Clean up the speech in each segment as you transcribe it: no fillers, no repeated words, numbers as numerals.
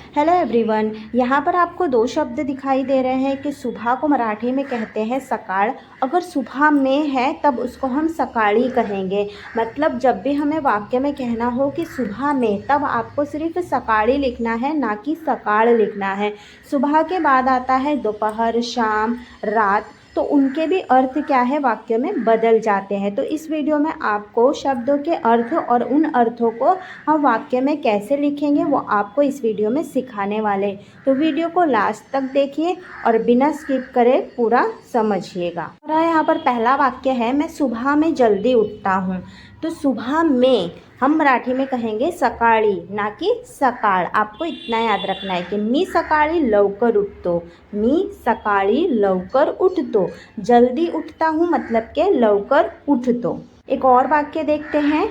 Hello everyone. यहाँ पर आपको दो शब्द दिखाई दे रहे हैं कि सुबह को मराठी में कहते हैं सकाळ। अगर सुबह में है तब उसको हम सकाळी कहेंगे। मतलब जब भी हमें वाक्य में कहना हो कि सुबह में, तब आपको सिर्फ सकाळी लिखना है, ना कि सकाळ लिखना है। सुबह के बाद आता है दोपहर, शाम, रात, तो उनके भी अर्थ क्या है वाक्य में बदल जाते हैं। तो इस वीडियो में आपको शब्दों के अर्थ और उन अर्थों को हम वाक्य में कैसे लिखेंगे वो आपको इस वीडियो में सिखाने वाले। तो वीडियो को लास्ट तक देखिए और बिना स्किप करे पूरा समझिएगा। और यहाँ पर पहला वाक्य है, मैं सुबह में जल्दी उठता हूँ। तो सुबह में हम मराठी में कहेंगे सकाळी, ना कि सकाळ। आपको इतना याद रखना है कि मी सकाळी लवकर उठतो, मी सकाळी लवकर उठतो। जल्दी उठता हूँ मतलब के लवकर उठतो। एक और वाक्य देखते हैं,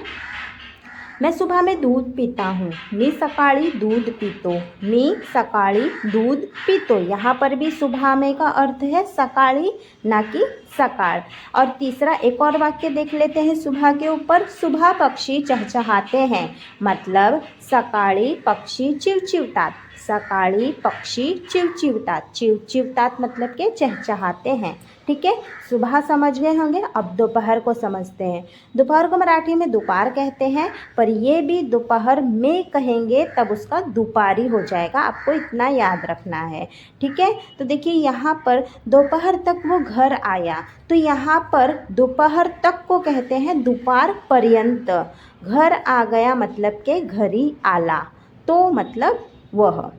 मैं सुबह में दूध पीता हूँ, मी सकाळी दूध पीतो, मी सकाळी दूध पीतो। यहाँ पर भी सुबह में का अर्थ है सकाळी, ना कि सकाळ। और तीसरा एक और वाक्य देख लेते हैं सुबह के ऊपर, सुबह पक्षी चहचहाते हैं, मतलब सकाळी पक्षी चिवचिवतात, सकाळी पक्षी चिवचिवतात। चिवचिवतात मतलब के चहचहाते हैं। ठीक है, सुबह समझ गए होंगे। अब दोपहर को समझते हैं। दोपहर को मराठी में दोपहर कहते हैं, पर ये भी दोपहर में कहेंगे तब उसका दोपहरी हो जाएगा। आपको इतना याद रखना है। ठीक है, तो देखिए यहाँ पर दोपहर तक वो घर आया, तो यहाँ पर दोपहर तक को कहते हैं दुपार पर्यंत। घर आ गया मतलब के घरी आला, तो मतलब वह।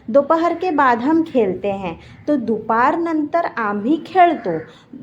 दोपहर के बाद हम खेलते हैं, तो दुपार नंतर आम्ही खेळतो,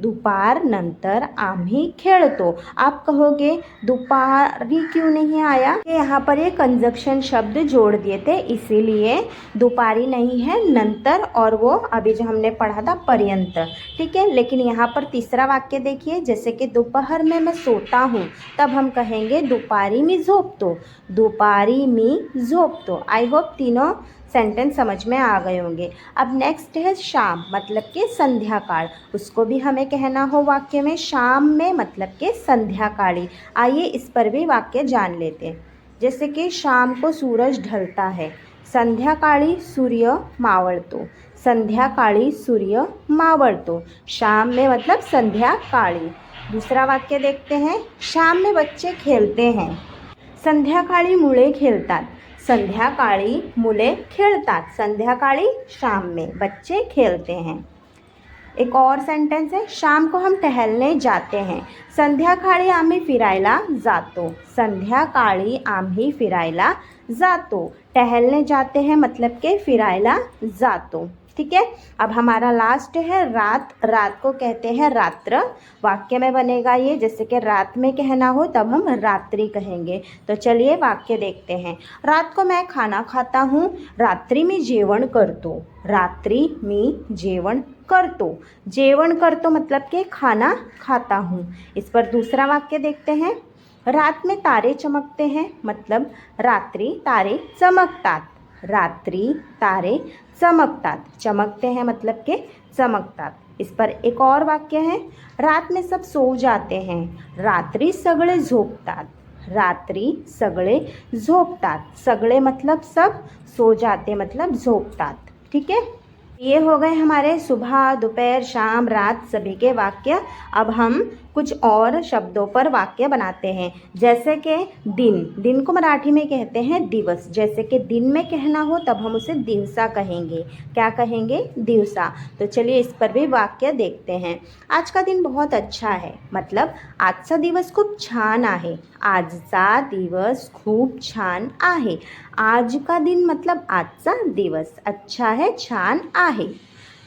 दुपार नंतर आम्ही खेळतो। आप कहोगे दुपारी क्यों नहीं आया? यहाँ पर ये कंजक्शन शब्द जोड़ दिए थे, इसीलिए दोपहरी नहीं है, नंतर, और वो अभी जो हमने पढ़ा था पर्यंत। ठीक है, लेकिन यहाँ पर तीसरा वाक्य देखिए, जैसे कि दोपहर में मैं सोता हूँ, तब हम कहेंगे दुपारी मी झोपतो, दुपारी मी झोपतो। आई होप तीनों सेंटेंस समझ में आ गए होंगे। अब नेक्स्ट है शाम, मतलब कि संध्या काल। उसको भी हमें कहना हो वाक्य में शाम में, मतलब कि संध्या काली। आइए इस पर भी वाक्य जान लेते हैं। जैसे कि शाम को सूरज ढलता है, संध्या काली सूर्य मावळतो, संध्या काली सूर्य मावळतो। शाम में मतलब संध्या काली। दूसरा वाक्य देखते हैं, शाम में बच्चे खेलते हैं, संध्याकाळी मुले खेलतात, संध्याकाळी मुले खेलतात। संध्याकाळी शाम में बच्चे खेलते हैं। एक और सेंटेंस है, शाम को हम टहलने जाते हैं, संध्याकाळी आम्ही फिरायला जातो, संध्याकाळी आम्ही फिरायला जातो। टहलने जाते हैं मतलब के फिरायला जातो। ठीक है, अब हमारा लास्ट है रात। रात को कहते हैं रात्र। वाक्य में बनेगा ये, जैसे कि रात में कहना हो तब हम रात्रि कहेंगे। तो चलिए वाक्य देखते हैं। रात को मैं खाना खाता हूँ, रात्रि में जेवण करतो, रात्रि में जेवण करतो। जेवण करतो मतलब कि खाना खाता हूँ। इस पर दूसरा वाक्य देखते हैं, रात में तारे चमकते हैं, मतलब रात्रि तारे चमकतात, रात्रि तारे चमकतात। चमकते हैं मतलब के चमकतात। इस पर एक और वाक्य है, रात में सब सो जाते हैं, रात्रि सगळे झोपतात, रात्रि सगळे झोपतात। सगळे मतलब सब, सो जाते मतलब झोपतात। ठीक है, ये हो गए हमारे सुबह, दोपहर, शाम, रात सभी के वाक्य। अब हम कुछ और शब्दों पर वाक्य बनाते हैं। जैसे कि दिन, दिन को मराठी में कहते हैं दिवस। जैसे कि दिन में कहना हो तब हम उसे दिवसा कहेंगे। क्या कहेंगे? दिवसा। तो चलिए इस पर भी वाक्य देखते हैं। आज का दिन बहुत अच्छा है, मतलब आजचा दिवस खूप छान आहे, आजचा दिवस खूप छान आहे। आज का दिन मतलब आजचा दिवस अच्छा है, छान आहे।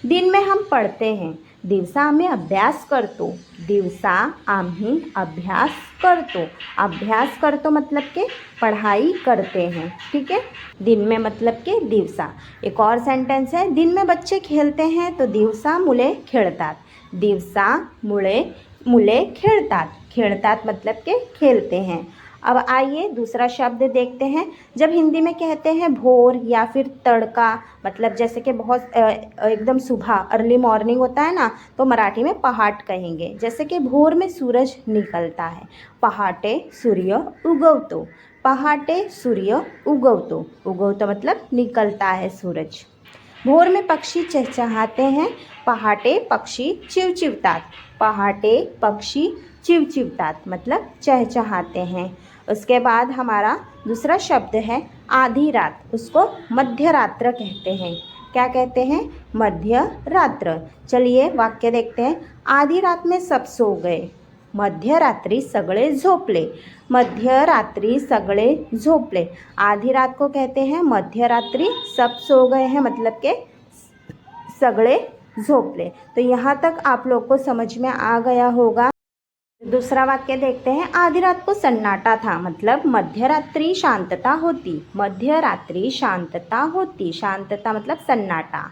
दिन में हम पढ़ते हैं, दिवसा आम्ही अभ्यास करतो, दिवसा आम्ही अभ्यास करतो। अभ्यास करतो मतलब के पढ़ाई करते हैं। ठीक है, दिन में मतलब के दिवसा। एक और सेंटेंस है, दिन में बच्चे खेलते हैं, तो दिवसा मुले खेळतात, दिवसा मुले खेळतात। खेळतात मतलब के खेलते हैं। अब आइए दूसरा शब्द देखते हैं। जब हिंदी में कहते हैं भोर या फिर तड़का, मतलब जैसे कि बहुत एकदम सुबह, अर्ली मॉर्निंग होता है ना, तो मराठी में पहाट कहेंगे। जैसे कि भोर में सूरज निकलता है, पहाटे सूर्य उगवतो, पहाटे सूर्य उगवतो, उगवतो मतलब निकलता है सूरज। भोर में पक्षी चहचहाते हैं, पहाटे पक्षी चिवचिवतात, पहाटे पक्षी चिवचिवतात मतलब चहचहाते हैं। उसके बाद हमारा दूसरा शब्द है आधी रात, उसको मध्य रात्र कहते हैं। क्या कहते हैं? मध्य रात्र। चलिए वाक्य देखते हैं। आधी रात में सब सो गए, मध्य रात्रि सगळे झोपले, मध्य रात्रि सगळे झोपले। आधी रात को कहते हैं मध्य रात्रि, सब सो गए हैं मतलब के सगळे झोपले। तो यहाँ तक आप लोग को समझ में आ गया होगा। दूसरा वाक्य देखते हैं। आधी रात को सन्नाटा था मतलब मध्य रात्रि शांतता होती, मध्य रात्रि शांतता होती, शांतता मतलब सन्नाटा।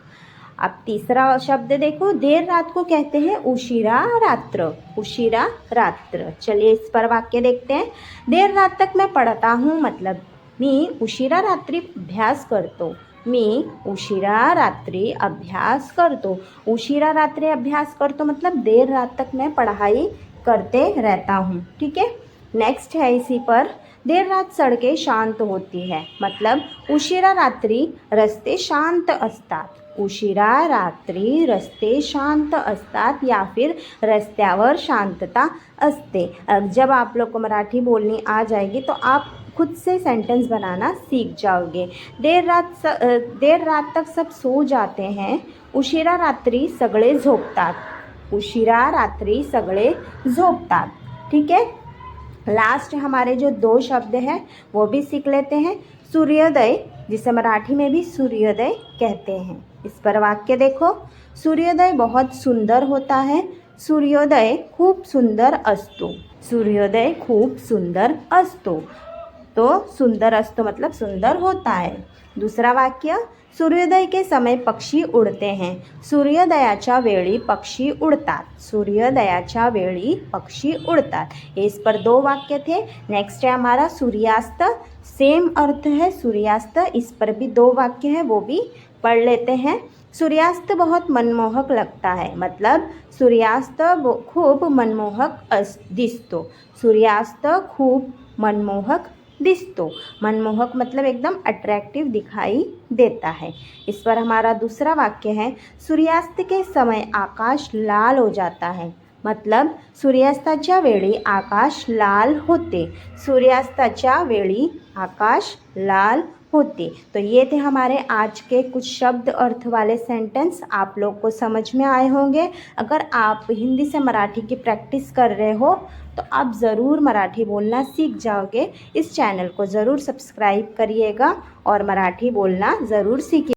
अब तीसरा शब्द देखो, देर रात को कहते हैं उशिरा रात्र, उशिरा रात्र। चलिए इस पर वाक्य देखते हैं। देर रात तक मैं पढ़ता हूँ मतलब मी उशिरा रात्री अभ्यास करतो, मी उशिरा रात्री अभ्यास करतो, उशिरा रात्री अभ्यास करतो मतलब देर रात तक मैं पढ़ाई करते रहता हूँ। ठीक है, नेक्स्ट है इसी पर। देर रात सड़कें शांत होती है मतलब उशिरा रात्री रस्ते शांत असतात, उशिरा रात्री रस्ते शांत असतात या फिर रस्त्यावर शांतता असते। अब जब आप लोग को मराठी बोलनी आ जाएगी तो आप खुद से सेंटेंस बनाना सीख जाओगे। देर रात तक सब सो जाते हैं, उशिरा रात्री सगळे झोपतात, उशिरा रात्री सगळे झोपतात। ठीक है, लास्ट हमारे जो दो शब्द हैं वो भी सीख लेते हैं। सूर्योदय, जिसे मराठी में भी सूर्योदय कहते हैं। इस पर वाक्य देखो। सूर्योदय बहुत सुंदर होता है, सूर्योदय खूप सुंदर असतो, सूर्योदय खूप सुंदर असतो। तो सुंदर असतो मतलब सुंदर होता है। दूसरा वाक्य, सूर्योदय के समय पक्षी उड़ते हैं, सूर्योदयाच्या वेळी पक्षी उड़तात, सूर्योदयाच्या वेळी पक्षी उड़तात। इस पर दो वाक्य थे। नेक्स्ट है हमारा सूर्यास्त, सेम अर्थ है सूर्यास्त, इस पर भी दो वाक्य हैं, वो भी पढ़ लेते हैं। सूर्यास्त बहुत मनमोहक लगता है मतलब सूर्यास्त खूप मनमोहक दिसतो, सूर्यास्त खूप मनमोहक दिसतो, मनमोहक मतलब एकदम अट्रैक्टिव दिखाई देता है। इस पर हमारा दूसरा वाक्य है। सूर्यास्त के समय आकाश लाल हो जाता है मतलब सूर्यास्ताच्या वेळी आकाश लाल होते, सूर्यास्ताच्या वेळी आकाश लाल होते। तो ये थे हमारे आज के कुछ शब्द अर्थ वाले सेंटेंस, आप लोग को समझ में आए होंगे। अगर आप हिंदी से मराठी की प्रैक्टिस कर रहे हो तो आप ज़रूर मराठी बोलना सीख जाओगे। इस चैनल को ज़रूर सब्सक्राइब करिएगा और मराठी बोलना ज़रूर सीखिए।